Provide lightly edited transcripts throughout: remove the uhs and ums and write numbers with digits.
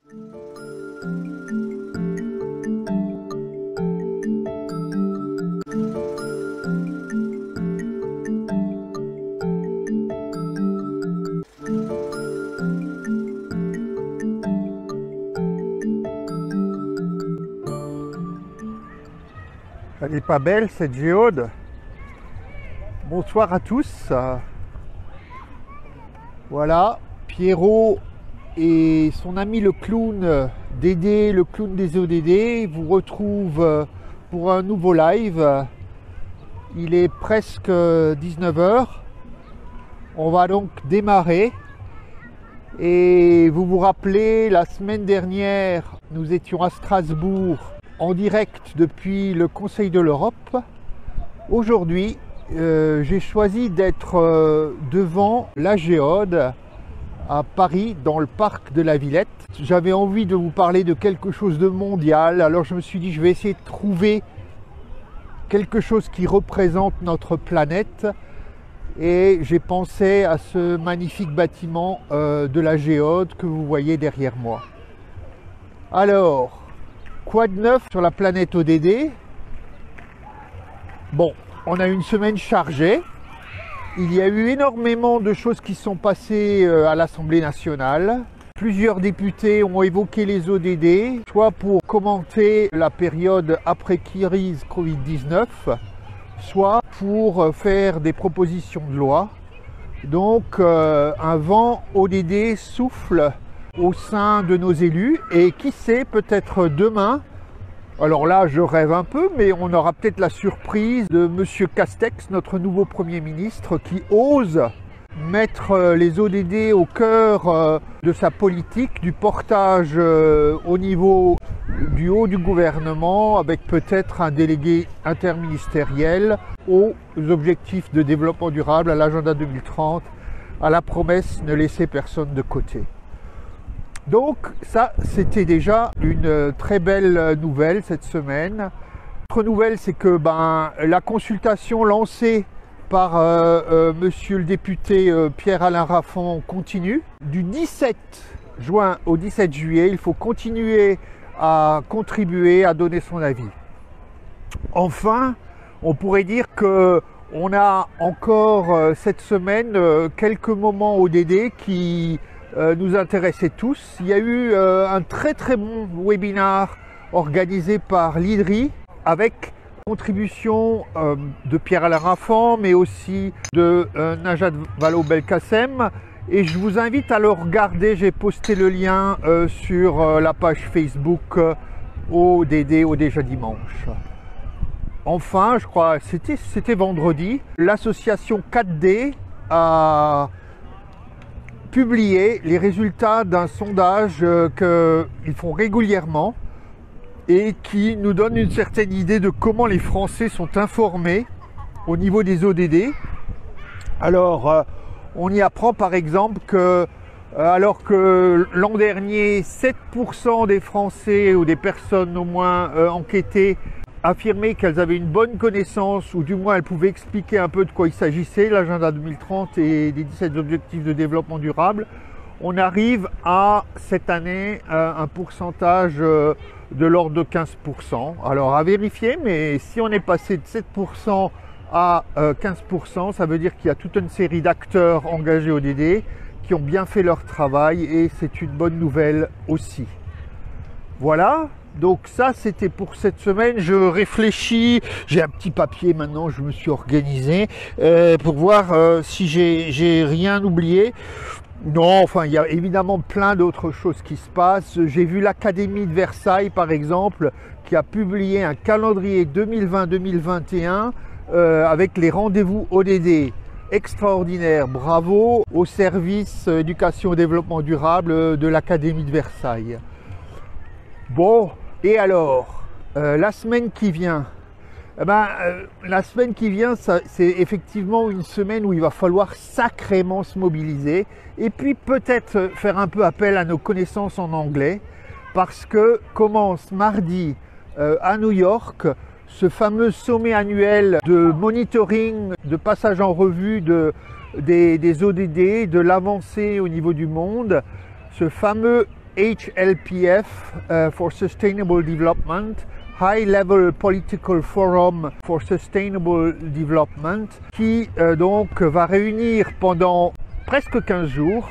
Elle n'est pas belle cette géode. Bonsoir à tous. Voilà, Pierrot et son ami le clown Dédé, le clown des ODD, vous retrouvent pour un nouveau live. Il est presque 19 h. On va donc démarrer. Et vous vous rappelez, la semaine dernière, nous étions à Strasbourg en direct depuis le Conseil de l'Europe. Aujourd'hui, j'ai choisi d'être devant la géode à Paris, dans le parc de la Villette. J'avais envie de vous parler de quelque chose de mondial, alors je me suis dit je vais essayer de trouver quelque chose qui représente notre planète, et j'ai pensé à ce magnifique bâtiment de la géode que vous voyez derrière moi. Alors, quoi de neuf sur la planète ODD? Bon, on a une semaine chargée. Il y a eu énormément de choses qui sont passées à l'Assemblée nationale. Plusieurs députés ont évoqué les ODD, soit pour commenter la période après crise Covid-19, soit pour faire des propositions de loi. Donc un vent ODD souffle au sein de nos élus, et qui sait, peut-être demain, alors là je rêve un peu, mais on aura peut-être la surprise de Monsieur Castex, notre nouveau Premier ministre, qui ose mettre les ODD au cœur de sa politique, du portage au niveau du haut du gouvernement, avec peut-être un délégué interministériel aux objectifs de développement durable, à l'agenda 2030, à la promesse ne laisser personne de côté. Donc ça, c'était déjà une très belle nouvelle cette semaine. L'autre nouvelle, c'est que la consultation lancée par monsieur le député Pierre-Alain Raffan continue. Du 17 juin au 17 juillet, il faut continuer à contribuer, à donner son avis. Enfin, on pourrait dire que on a encore cette semaine quelques moments ODD qui nous intéressaient tous. Il y a eu un très bon webinaire organisé par l'IDRI avec contribution de Pierre-Alain Raffan, mais aussi de Najat Vallaud-Belkacem. Et je vous invite à le regarder, j'ai posté le lien sur la page Facebook ODD, au déjà dimanche. Enfin, je crois c'était vendredi, l'association 4D a publié les résultats d'un sondage qu'ils font régulièrement et qui nous donne une certaine idée de comment les Français sont informés au niveau des ODD. Alors, on y apprend par exemple que, alors que l'an dernier, 7% des Français ou des personnes au moins enquêtées affirmaient qu'elles avaient une bonne connaissance, ou du moins elles pouvaient expliquer un peu de quoi il s'agissait, l'agenda 2030 et les 17 objectifs de développement durable, on arrive à cette année un pourcentage de l'ordre de 15%. Alors à vérifier, mais si on est passé de 7% à 15%, ça veut dire qu'il y a toute une série d'acteurs engagés au ODD qui ont bien fait leur travail, et c'est une bonne nouvelle aussi. Voilà, donc ça c'était pour cette semaine. Je réfléchis, j'ai un petit papier maintenant, je me suis organisé pour voir si j'ai rien oublié. Non, enfin il y a évidemment plein d'autres choses qui se passent. J'ai vu l'Académie de Versailles par exemple, qui a publié un calendrier 2020-2021 avec les rendez-vous ODD. Extraordinaire, bravo au service éducation et développement durable de l'Académie de Versailles. Bon, et alors, la semaine qui vient, la semaine qui vient, c'est effectivement une semaine où il va falloir sacrément se mobiliser, et puis peut-être faire un peu appel à nos connaissances en anglais, parce que commence mardi à New York ce fameux sommet annuel de monitoring, de passage en revue des ODD, de l'avancée au niveau du monde, ce fameux HLPF for Sustainable Development, High Level Political Forum for Sustainable Development, qui donc va réunir pendant presque 15 jours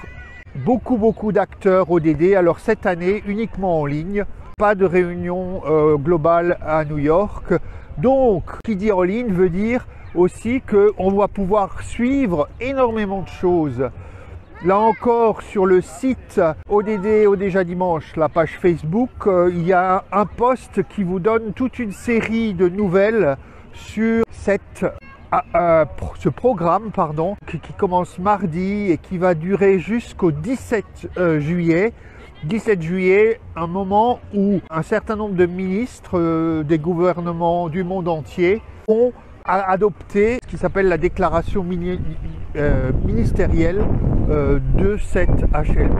beaucoup d'acteurs ODD. Alors cette année uniquement en ligne, pas de réunion globale à New York. Donc qui dit en ligne veut dire aussi qu'on va pouvoir suivre énormément de choses. Là encore, sur le site ODD Déjà Dimanche, la page Facebook, il y a un post qui vous donne toute une série de nouvelles sur ce programme qui commence mardi et qui va durer jusqu'au 17 juillet. 17 juillet, un moment où un certain nombre de ministres des gouvernements du monde entier ont adopté ce qui s'appelle la déclaration ministérielle de cette HLP.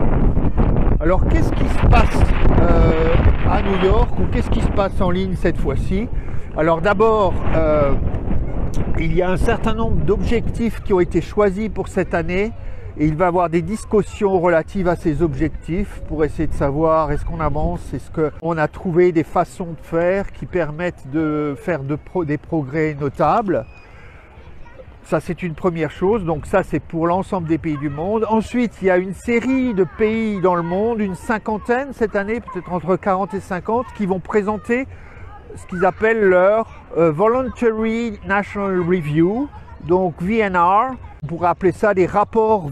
Alors qu'est-ce qui se passe à New York, ou qu'est-ce qui se passe en ligne cette fois-ci? Alors d'abord, il y a un certain nombre d'objectifs qui ont été choisis pour cette année, et il va y avoir des discussions relatives à ces objectifs pour essayer de savoir est-ce qu'on avance, est-ce qu'on a trouvé des façons de faire qui permettent de faire des progrès notables. Ça, c'est une première chose. Donc ça, c'est pour l'ensemble des pays du monde. Ensuite, il y a une série de pays dans le monde, une cinquantaine cette année, peut-être entre 40 et 50, qui vont présenter ce qu'ils appellent leur Voluntary National Review, donc VNR. On pourrait appeler ça des rapports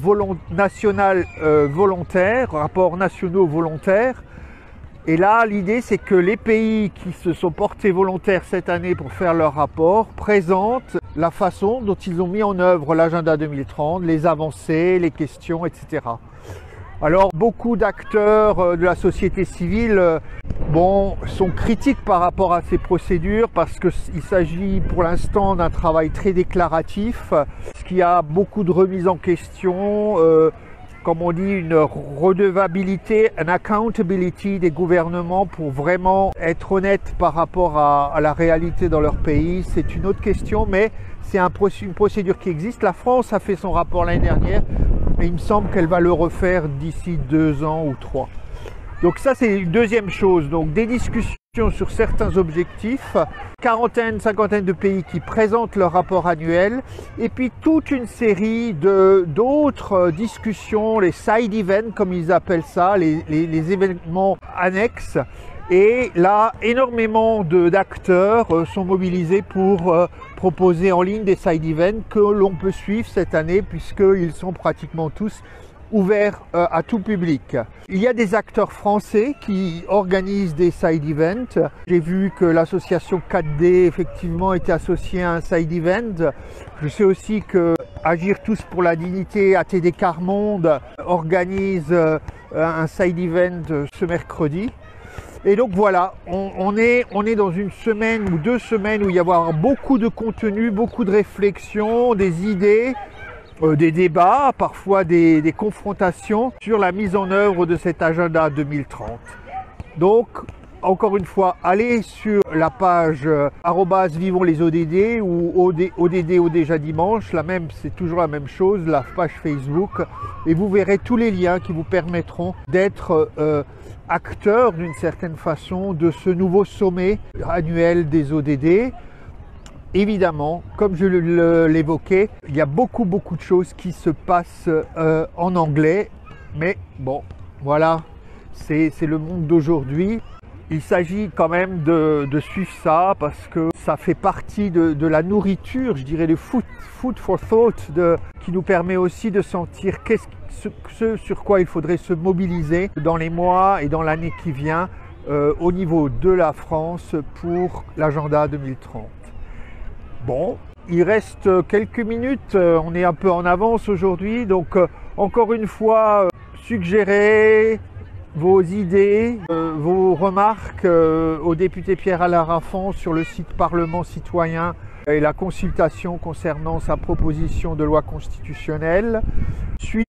rapports nationaux volontaires. Et là, l'idée, c'est que les pays qui se sont portés volontaires cette année pour faire leur rapport présentent la façon dont ils ont mis en œuvre l'agenda 2030, les avancées, les questions, etc. Alors, beaucoup d'acteurs de la société civile sont critiques par rapport à ces procédures parce qu'il s'agit pour l'instant d'un travail très déclaratif, ce qui a beaucoup de remises en question, comme on dit, une redevabilité, une accountability des gouvernements pour vraiment être honnêtes par rapport à la réalité dans leur pays. C'est une autre question, mais c'est une procédure qui existe. La France a fait son rapport l'année dernière, et il me semble qu'elle va le refaire d'ici 2 ans ou 3. Donc ça, c'est une deuxième chose. Donc des discussions sur certains objectifs, cinquantaine de pays qui présentent leur rapport annuel, et puis toute une série d'autres discussions, les side events comme ils appellent ça, les événements annexes. Et là, énormément d'acteurs sont mobilisés pour proposer en ligne des side events que l'on peut suivre cette année, puisqu'ils sont pratiquement tous ouvert à tout public. Il y a des acteurs français qui organisent des side events. J'ai vu que l'association 4D effectivement était associée à un side event. Je sais aussi que Agir tous pour la dignité, ATD Carmonde organise un side event ce mercredi. Et donc voilà, on est dans une semaine ou 2 semaines où il va y avoir beaucoup de contenu, beaucoup de réflexions, des idées, des débats, parfois des confrontations sur la mise en œuvre de cet agenda 2030. Donc, encore une fois, allez sur la page @vivons les ODD ou ODD Déjà Dimanche, c'est toujours la même chose, la page Facebook, et vous verrez tous les liens qui vous permettront d'être acteurs d'une certaine façon de ce nouveau sommet annuel des ODD. Évidemment, comme je l'évoquais, il y a beaucoup de choses qui se passent en anglais, mais bon, voilà, c'est le monde d'aujourd'hui. Il s'agit quand même de suivre ça parce que ça fait partie de la nourriture, je dirais, le food for thought, qui nous permet aussi de sentir ce sur quoi il faudrait se mobiliser dans les mois et dans l'année qui vient au niveau de la France pour l'agenda 2030. Bon, il reste quelques minutes, on est un peu en avance aujourd'hui, donc encore une fois, suggérez vos idées, vos remarques au député Pierre-Alain Raffan sur le site Parlement citoyen et la consultation concernant sa proposition de loi constitutionnelle. Suivez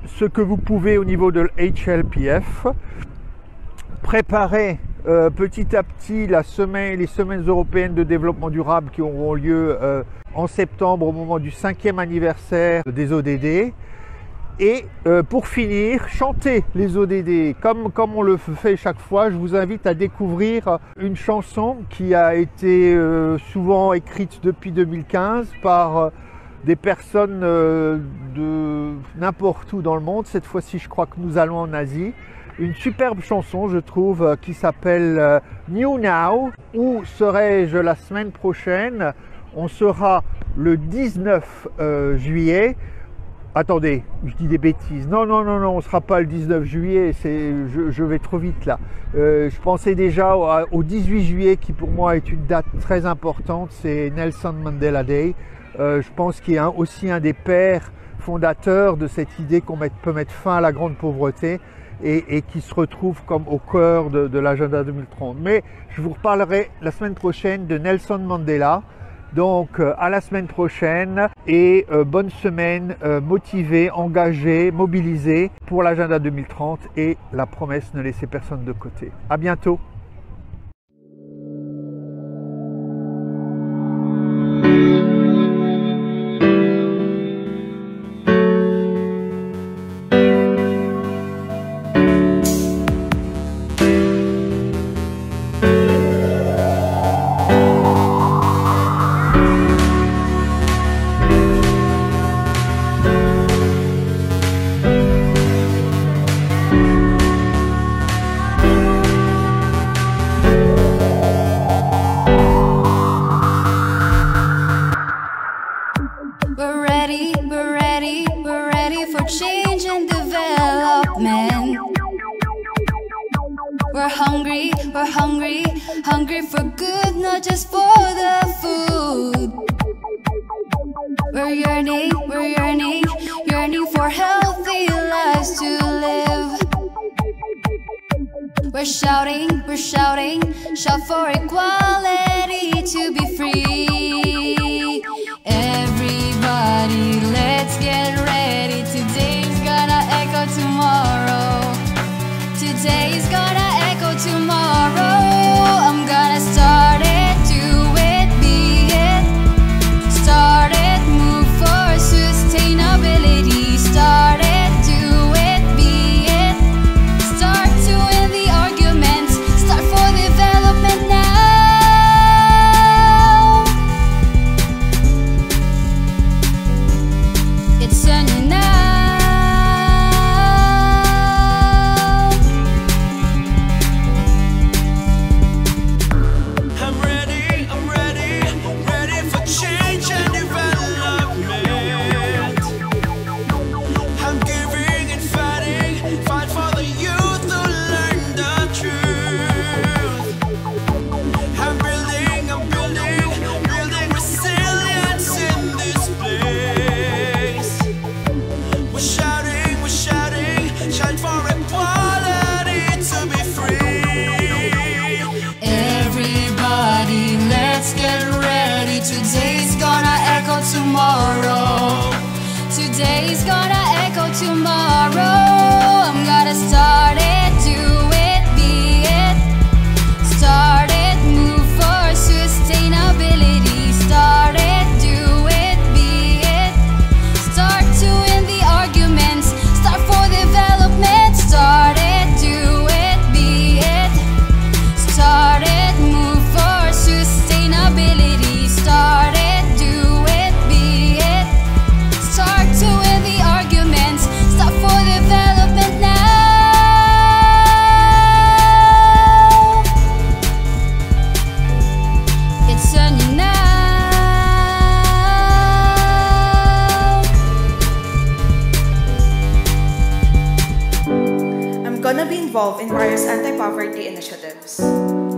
ce que vous pouvez au niveau de l'HLPF. Préparez petit à petit les semaines européennes de développement durable qui auront lieu en septembre au moment du 5e anniversaire des ODD. Et pour finir, chanter les ODD. Comme on le fait chaque fois, je vous invite à découvrir une chanson qui a été souvent écrite depuis 2015 par des personnes de n'importe où dans le monde. Cette fois-ci, je crois que nous allons en Asie. Une superbe chanson, je trouve, qui s'appelle New Now. Où serai-je la semaine prochaine? On sera le 19 juillet. Attendez, je dis des bêtises. Non, on ne sera pas le 19 juillet, je vais trop vite là. Je pensais déjà au 18 juillet qui pour moi est une date très importante, c'est Nelson Mandela Day. Je pense qu'il est aussi un des pères fondateurs de cette idée qu'on peut mettre fin à la grande pauvreté et qui se retrouve comme au cœur de l'agenda 2030. Mais je vous reparlerai la semaine prochaine de Nelson Mandela. Donc à la semaine prochaine et bonne semaine motivée, engagée, mobilisée pour l'agenda 2030 et la promesse ne laisser personne de côté. À bientôt. We're ready for change and development. We're hungry for good, not just for the food. We're yearning for healthy lives to live. We're shouting, shout for equality to be free. Everybody, let's get ready. Today's gonna echo tomorrow. Today's gonna echo tomorrow. I'm gonna start it, do it, be it. Start it, move for sustainability. Start it, do it, be it. Start to win the arguments. Start for development now. It's a new now. Ready for change and development. I'm giving and fight for the youth to learn the truth. I'm building resilience in this place. We're shouting, shout for equality to be free. Everybody, let's get ready. Today's gonna echo tomorrow. Today's gonna echo tomorrow. I'm gonna start it, do it, be it. Start it, move for sustainability. Start it, do it, be it. Start to win the arguments. Start for development. Start it, do it, be it. Start it, move for sustainability. Start it, do it, be it. Start to win the arguments. Start for development now. It's a new now. I'm gonna be involved in various anti-poverty initiatives.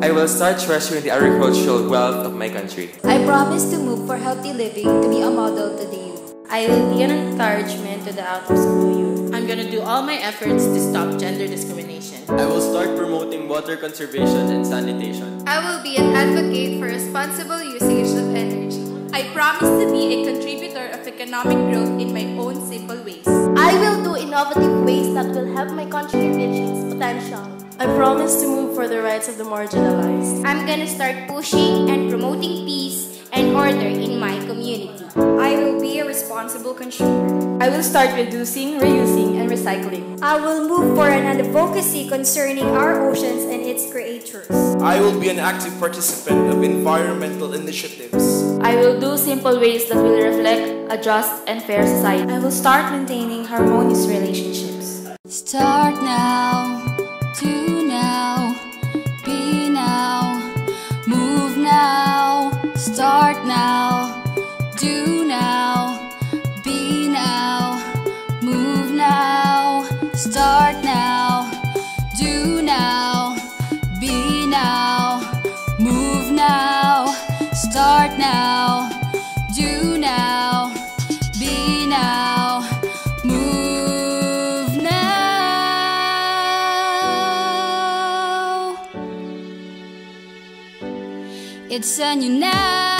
I will start treasuring the agricultural wealth of my country. I promise to move for healthy living, to be a model to the youth. I will be an encouragement to the outcomes of the youth. I'm gonna do all my efforts to stop gender discrimination. I will start promoting water conservation and sanitation. I will be an advocate for responsible usage of energy. I promise to be a contributor of economic growth in my own simple ways. I will do innovative ways that will help my country reach its potential. I promise to move for the rights of the marginalized. I'm gonna start pushing and promoting peace and order in my community. I will be a responsible consumer. I will start reducing, reusing, and recycling. I will move for an advocacy concerning our oceans and its creators. I will be an active participant of environmental initiatives. I will do simple ways that will reflect a just and fair society. I will start maintaining harmonious relationships. Start now, do now, be now, move now, start now, do now, be now, move now, start now, do now, be now, move now, start now, do now, be now, move now. It's a new now.